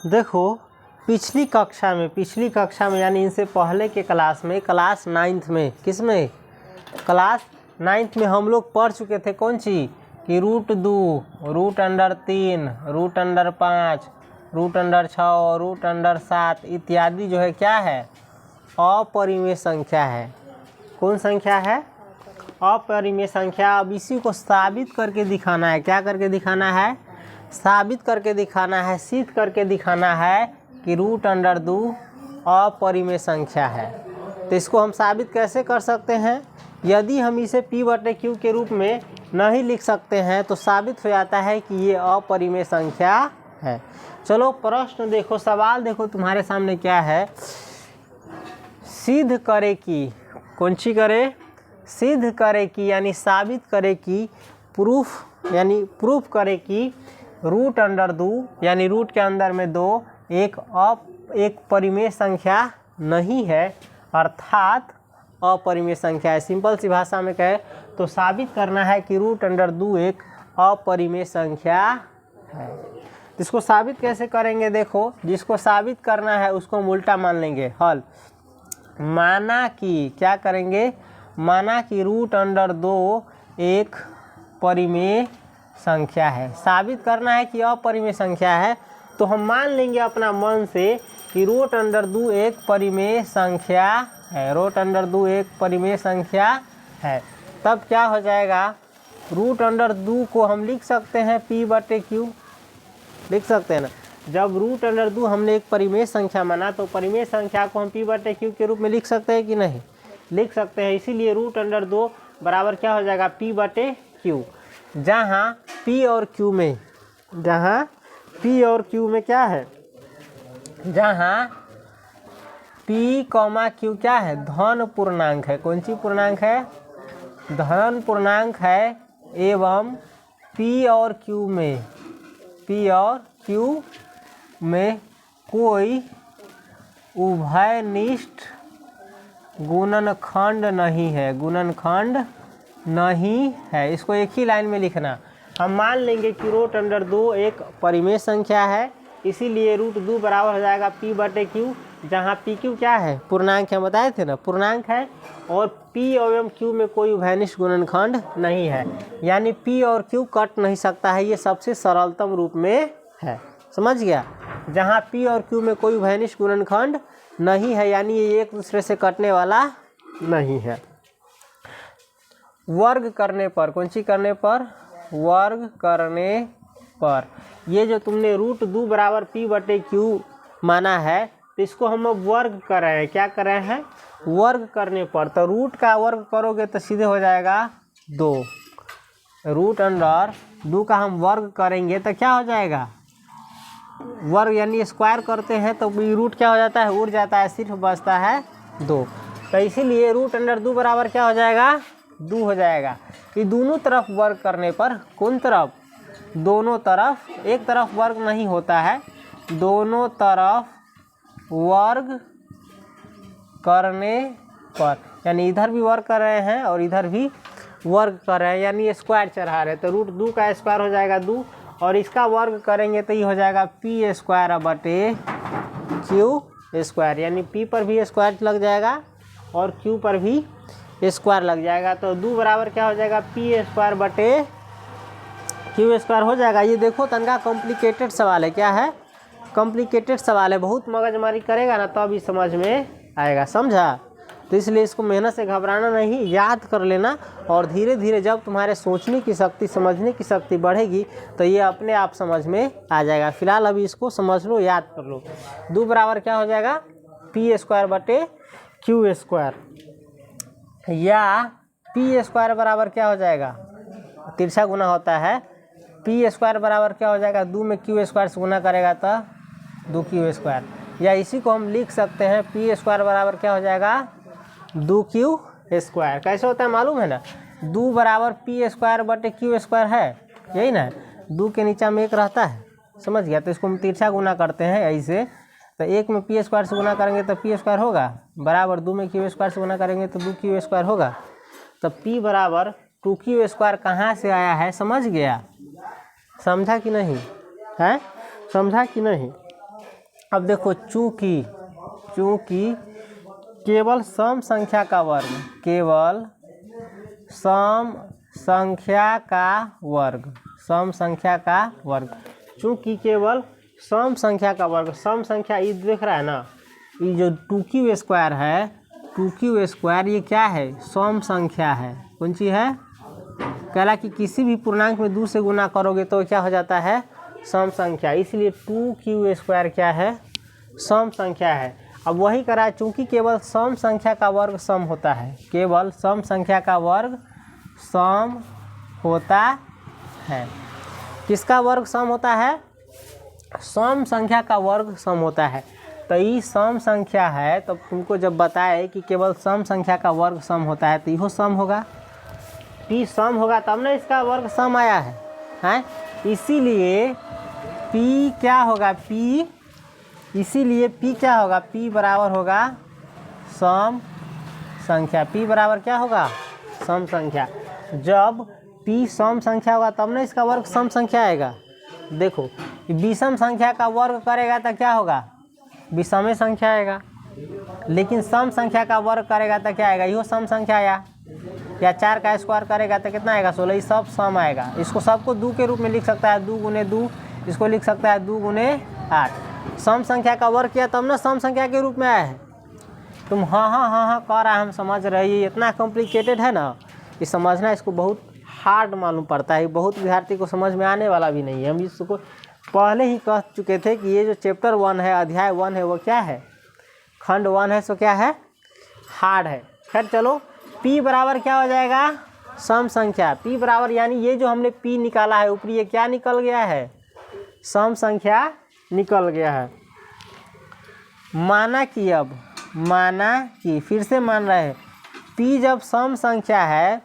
देखो पिछली कक्षा में यानी इनसे पहले के क्लास में, क्लास 9th में, किस में, क्लास 9th में हम लोग पढ़ चुके थे कौन सी कि √2, √3, √5, √6, √7 इत्यादि जो है क्या है, अपरिमेय संख्या है। कौन संख्या है, अपरिमेय संख्या। अब इसी को साबित करके दिखाना है। क्या करके दिखाना है, साबित करके दिखाना है, सिद्ध करके दिखाना है कि √2 अपरिमेय संख्या है। तो इसको हम साबित कैसे कर सकते हैं, यदि हम इसे P/Q के रूप में नहीं लिख सकते हैं तो साबित हो जाता है कि ये अपरिमेय संख्या है। चलो प्रश्न देखो, सवाल देखो तुम्हारे सामने क्या है, सिद्ध करे कि, कौन सी करे, सिद्ध करे कि यानी साबित करे कि, प्रूफ यानी प्रूफ करे कि √2 यानी रूट के अंदर में 2 एक परिमेय संख्या नहीं है, अर्थात अपरिमेय संख्या है। सिंपल सी भाषा में कहे तो साबित करना है कि √2 एक अपरिमेय संख्या है। इसको साबित कैसे करेंगे, देखो जिसको साबित करना है उसको हम उल्टा मान लेंगे, हल। माना कि, क्या करेंगे, माना कि √2 एक परिमेय संख्या है। साबित करना है कि अपरिमेय संख्या है तो हम मान लेंगे अपना मन से कि √2 एक परिमेय संख्या है, √2 एक परिमेय संख्या है। तब क्या हो जाएगा, √2 को हम लिख सकते हैं P/Q, लिख सकते हैं ना। जब √2 हमने एक परिमेय संख्या माना तो परिमेय संख्या को हम P/Q के रूप में लिख सकते हैं कि नहीं, लिख सकते हैं। इसीलिए √2 बराबर क्या हो जाएगा, P/Q। जहाँ P और Q में, जहाँ P और Q में क्या है, जहाँ P, Q क्या है, धन पूर्णांक है। कौन सी पूर्णांक है, धन पूर्णांक है, एवं P और Q में कोई उभयनिष्ठ गुणनखंड नहीं है, गुणनखंड नहीं है। इसको एक ही लाइन में लिखना। हम मान लेंगे कि √2 एक परिमेय संख्या है, इसीलिए √2 बराबर हो जाएगा P/Q, जहाँ PQ क्या है, पूर्णांक है, बताए थे ना, पूर्णांक है, और P एवं Q में कोई उभयनिष्ठ गुणनखंड नहीं है, यानी P और Q कट नहीं सकता है। ये सबसे सरलतम रूप में है, समझ गया। जहाँ P और Q में कोई उभयनिष्ठ गुणनखंड नहीं है, यानी ये एक दूसरे से कटने वाला नहीं है। वर्ग करने पर, कौन सी करने पर, वर्ग करने पर, ये जो तुमने √2 बराबर P/Q माना है तो इसको हम अब वर्ग कर रहे हैं। क्या कर रहे हैं, वर्ग करने पर। तो रूट का वर्ग करोगे तो सीधे हो जाएगा 2, √2 का हम वर्ग करेंगे तो क्या हो जाएगा, वर्ग यानी स्क्वायर करते हैं तो रूट क्या हो जाता है, उड़ जाता है, सिर्फ बचता है 2। तो इसीलिए √2 बराबर क्या हो जाएगा, 2 हो जाएगा। ये दोनों तरफ वर्ग करने पर, कौन तरफ, दोनों तरफ, एक तरफ वर्ग नहीं होता है, दोनों तरफ वर्ग करने पर, यानी इधर भी वर्ग कर रहे हैं और इधर भी वर्ग कर रहे हैं, यानी स्क्वायर चढ़ा रहे हैं। तो √2 का स्क्वायर हो जाएगा 2, और इसका वर्ग करेंगे तो ये हो जाएगा P²/Q², यानी P पर भी स्क्वायर लग जाएगा और Q पर भी स्क्वायर लग जाएगा। तो 2 बराबर क्या हो जाएगा, P²/Q² हो जाएगा। ये देखो तनका कॉम्प्लिकेटेड सवाल है, क्या है, कॉम्प्लिकेटेड सवाल है, बहुत मगजमारी करेगा ना तब ही समझ में आएगा, समझा। तो इसलिए इसको मेहनत से घबराना नहीं, याद कर लेना, और धीरे धीरे जब तुम्हारे सोचने की शक्ति, समझने की शक्ति बढ़ेगी तो ये अपने आप समझ में आ जाएगा। फिलहाल अभी इसको समझ लो, याद कर लो। 2 बराबर क्या हो जाएगा, P²/Q², या P² बराबर क्या हो जाएगा, तिरछा गुना होता है, P² बराबर क्या हो जाएगा, 2 में Q² से गुना करेगा तो 2Q², या इसी को हम लिख सकते हैं P² बराबर क्या हो जाएगा, 2Q²। कैसे होता है मालूम है ना, 2 बराबर P²/Q² है, यही ना, 2 के नीचे में 1 रहता है, समझ गया। तो इसको हम तिरछा गुना करते हैं ऐसे, तो 1 में P² से गुना करेंगे तो P² होगा, बराबर 2 में Q² से गुना करेंगे तो 2Q² होगा। तो P बराबर 2Q² कहाँ से आया है, समझ गया, समझा कि नहीं है, समझा कि नहीं। अब देखो चूंकि केवल सम संख्या का वर्ग, केवल सम संख्या का वर्ग, सम संख्या का वर्ग, चूंकि केवल सम संख्या का वर्ग, सम संख्या ये देख रहा है ना, ये जो 2q² है, 2q² ये क्या है, सम संख्या है। कौन सी है, कहला कि किसी भी पूर्णांक में 2 से गुना करोगे तो क्या हो जाता है, सम संख्या, इसलिए 2q² क्या है, सम संख्या है। अब वही करा, चूंकि केवल सम संख्या का वर्ग सम होता है, केवल सम संख्या का वर्ग सम होता है। किसका वर्ग सम होता है, सम संख्या का वर्ग सम होता है। तो ये सम संख्या है, तो तुमको जब बताए कि केवल सम संख्या का वर्ग सम होता है तो यहो सम होगा, p सम होगा तब ना इसका वर्ग सम आया है, हैं? इसीलिए p क्या होगा, p, इसीलिए p क्या होगा, p बराबर होगा सम संख्या, p बराबर क्या होगा, सम संख्या। जब p सम संख्या होगा तब ना इसका वर्ग सम संख्या आएगा। देखो विषम संख्या का वर्ग करेगा तो क्या होगा, विषम संख्या आएगा, लेकिन सम संख्या का वर्ग करेगा तो क्या आएगा, यहो सम संख्या आया। या 4 का स्क्वायर करेगा तो कितना आएगा, 16, ये सब सम आएगा। इसको सबको 2 के रूप में लिख सकता है, 2 गुने 2, इसको लिख सकता है 2 गुने 8। सम संख्या का वर्ग किया तब ना सम संख्या के रूप में आया है। तुम हाँ कह रहा है, हम समझ रहे हैं, इतना कॉम्प्लिकेटेड है ना, ये समझना इसको बहुत हार्ड मालूम पड़ता है, बहुत विद्यार्थी को समझ में आने वाला भी नहीं है। हम इसको पहले ही कह चुके थे कि ये जो चैप्टर 1 है, अध्याय 1 है, वो क्या है, खंड 1 है, सो क्या है, हार्ड है। खैर चलो, p बराबर क्या हो जाएगा, सम संख्या, p बराबर यानी ये जो हमने p निकाला है ऊपरी, ये क्या निकल गया है, सम संख्या निकल गया है। माना कि अब, माना कि, फिर से मान रहे हैं, p जब सम संख्या है,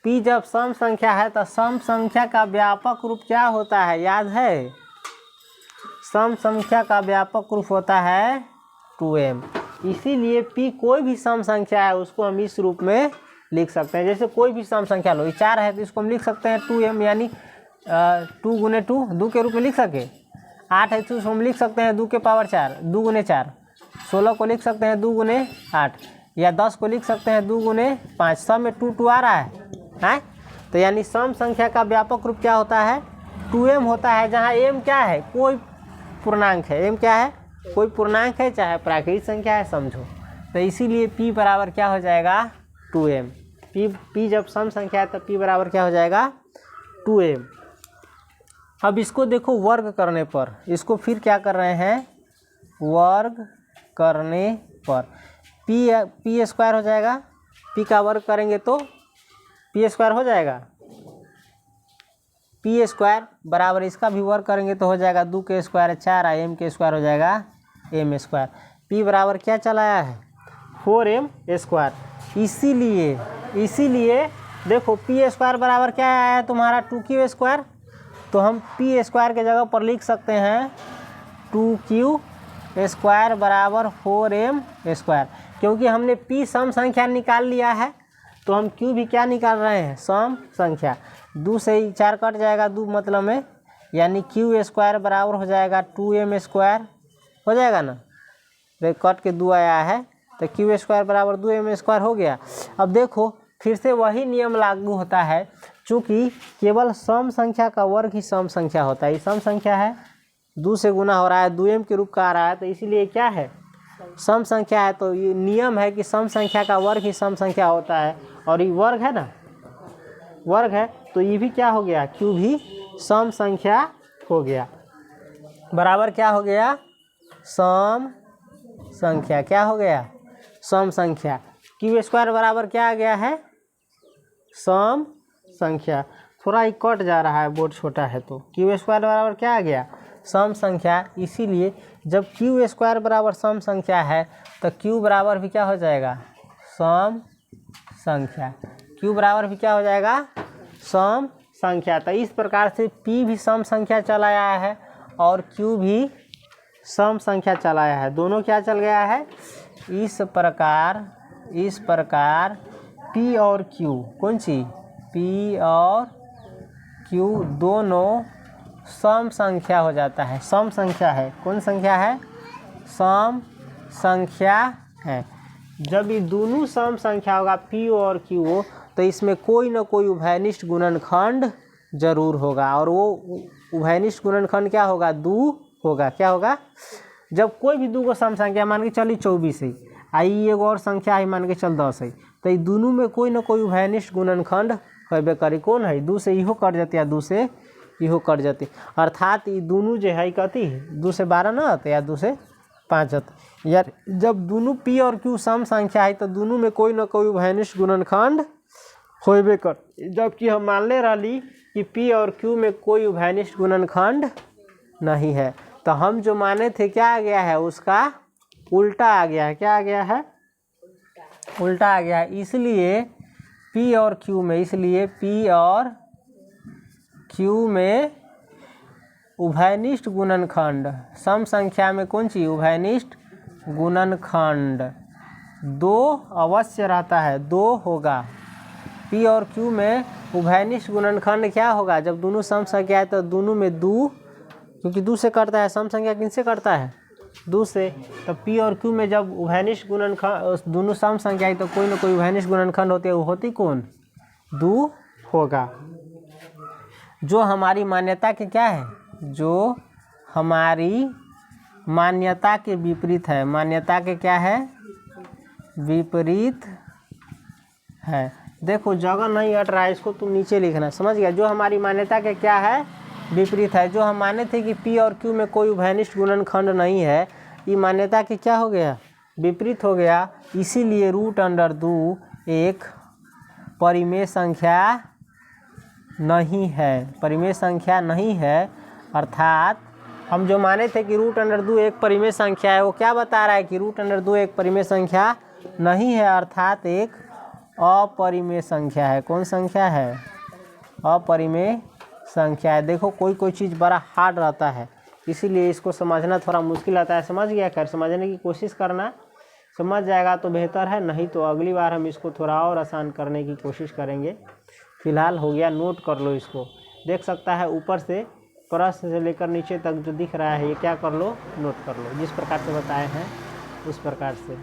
p जब सम संख्या है तो सम संख्या का व्यापक रूप क्या होता है, याद है, सम संख्या का व्यापक रूप होता है 2m। इसीलिए p कोई भी सम संख्या है उसको हम इस रूप में लिख सकते हैं। जैसे कोई भी सम संख्या लो, ये 4 है तो इसको हम लिख सकते हैं 2m, यानी 2 गुने 2 के रूप में लिख सके। 8 है तो हम लिख सकते हैं 2 के पावर 4, 2 गुने 4। 16 को लिख सकते हैं 2 गुने 8, या 10 को लिख सकते हैं 2 गुने 5। सब में 2 आ रहा है। तो यानी सम संख्या का व्यापक रूप क्या होता है, 2m होता है, जहाँ m क्या है, कोई पूर्णांक है, m क्या है, कोई पूर्णांक है, चाहे प्राकृतिक संख्या है, समझो। तो इसीलिए p बराबर क्या हो जाएगा, 2m। p जब सम संख्या है तो p बराबर क्या हो जाएगा, 2m। अब इसको देखो वर्ग करने पर, इसको फिर क्या कर रहे हैं, वर्ग करने पर p स्क्वायर हो जाएगा, p का वर्ग करेंगे तो p स्क्वायर हो जाएगा, p स्क्वायर बराबर इसका भी वर्ग करेंगे तो हो जाएगा 2 के स्क्वायर 4, m के स्क्वायर हो जाएगा m स्क्वायर। p बराबर क्या चलाया है, 4m स्क्वायर। इसीलिए देखो p स्क्वायर बराबर क्या आया है तुम्हारा, 2q स्क्वायर। तो हम p स्क्वायर के जगह पर लिख सकते हैं 2q स्क्वायर बराबर 4m स्क्वायर, क्योंकि हमने p सम संख्या निकाल लिया है, तो हम q भी क्या निकाल रहे हैं, सम संख्या। 2 से 4 कट जाएगा, 2 मतलब में, यानी q स्क्वायर बराबर हो जाएगा 2m स्क्वायर, हो जाएगा ना, कट के 2 आया है, तो q स्क्वायर बराबर 2m स्क्वायर हो गया। अब देखो फिर से वही नियम लागू होता है, चूँकि केवल सम संख्या का वर्ग ही सम संख्या होता है। ये सम संख्या है, 2 से गुना हो रहा है, 2m के रूप का आ रहा है, तो इसीलिए क्या है, सम संख्या है। तो ये नियम है कि सम संख्या का वर्ग ही सम संख्या होता है, और ये वर्ग है ना, वर्ग है, तो ये भी क्या हो गया, q भी सम संख्या हो गया, बराबर क्या हो गया, सम संख्या। क्या हो गया, सम संख्या। q स्क्वायर बराबर क्या आ गया है, सम संख्या। थोड़ा ही कट जा रहा है, बोर्ड छोटा है, तो q स्क्वायर बराबर क्या आ गया, सम संख्या। इसीलिए जब q स्क्वायर बराबर सम संख्या है तो q बराबर भी क्या हो जाएगा, सम संख्या। q बराबर भी क्या हो जाएगा, सम संख्या। तो इस प्रकार से p भी सम संख्या चला आया है और q भी सम संख्या चला आया है, दोनों क्या चल गया है। इस प्रकार p और q, कौन सी, p और q दोनों सम संख्या हो जाता है, सम संख्या है। कौन संख्या है, सम संख्या है। जब ये दोनों सम संख्या होगा पी और क्यू हो तो इसमें कोई ना कोई उभयनिष्ठ गुणनखंड जरूर होगा, और वो उभयनिष्ठ गुणनखंड क्या होगा? 2 होगा। क्या होगा? जब कोई भी 2 को सम संख्या मान के चली 24 है, आई एगो और संख्या है मान के चल 10 है, तो ये दोनों में कोई ना कोई उभयनिष्ठ गुणनखंड होबे करी। कौन है? 2 से इहो कट जाते या 2 से इहो कट जाते, अर्थात ये दोनों जो है कथी 2 से 12 ना आते या 2 से 5 आते। यार जब दोनों पी और क्यू सम संख्या है तो दोनों में कोई ना कोई उभयनिष्ठ गुणनखंड होबे कर। जबकि हम मान ले रही कि पी और क्यू में कोई उभयनिष्ठ गुणनखंड नहीं है, तो हम जो माने थे क्या आ गया है? उसका उल्टा आ गया है। क्या आ गया है? उल्टा आ गया है। इसलिए पी और क्यू में, इसलिए पी और क्यू में उभयनिष्ठ गुणनखंड सम संख्या में कौन सी? उभयनिष्ठ गुणनखंड 2 अवश्य रहता है, 2 होगा। पी और क्यू में उभयनिष्ठ गुणनखंड क्या होगा? जब दोनों सम संख्या है तो दोनों में 2, क्योंकि 2 से कटता है, सम संख्या किन से कटता है? 2 से। तो पी और क्यू में जब उभयनिष्ठ गुणनखंड दोनों सम संख्या है तो कोई ना कोई उभयनिष्ठ गुणनखंड होती है, वो होती कौन? 2 होगा। जो हमारी मान्यता के क्या है? जो हमारी मान्यता के विपरीत है। मान्यता के क्या है? विपरीत है। देखो जगह नहीं हट रहा है, इसको तुम नीचे लिखना, समझ गया? जो हमारी मान्यता के क्या है? विपरीत है। जो हम माने थे कि पी और क्यू में कोई उभयनिष्ठ गुणनखंड नहीं है, ये मान्यता के क्या हो गया? विपरीत हो गया। इसीलिए √2 एक परिमेय संख्या नहीं है। परिमेय संख्या नहीं है, अर्थात हम जो माने थे कि √2 एक परिमेय संख्या है, वो क्या बता रहा है कि √2 एक परिमेय संख्या नहीं है, अर्थात एक अपरिमेय संख्या है। कौन संख्या है? अपरिमेय संख्या है। देखो कोई कोई चीज़ बड़ा हार्ड रहता है, इसीलिए इसको समझना थोड़ा मुश्किल आता है। समझ गया? खैर समझने की कोशिश करना, समझ जाएगा तो बेहतर है, नहीं तो अगली बार हम इसको थोड़ा और आसान करने की कोशिश करेंगे। फिलहाल हो गया, नोट कर लो इसको। देख सकता है ऊपर से प्रश्न से लेकर नीचे तक जो दिख रहा है, ये क्या कर लो? नोट कर लो। जिस प्रकार से बताए हैं उस प्रकार से।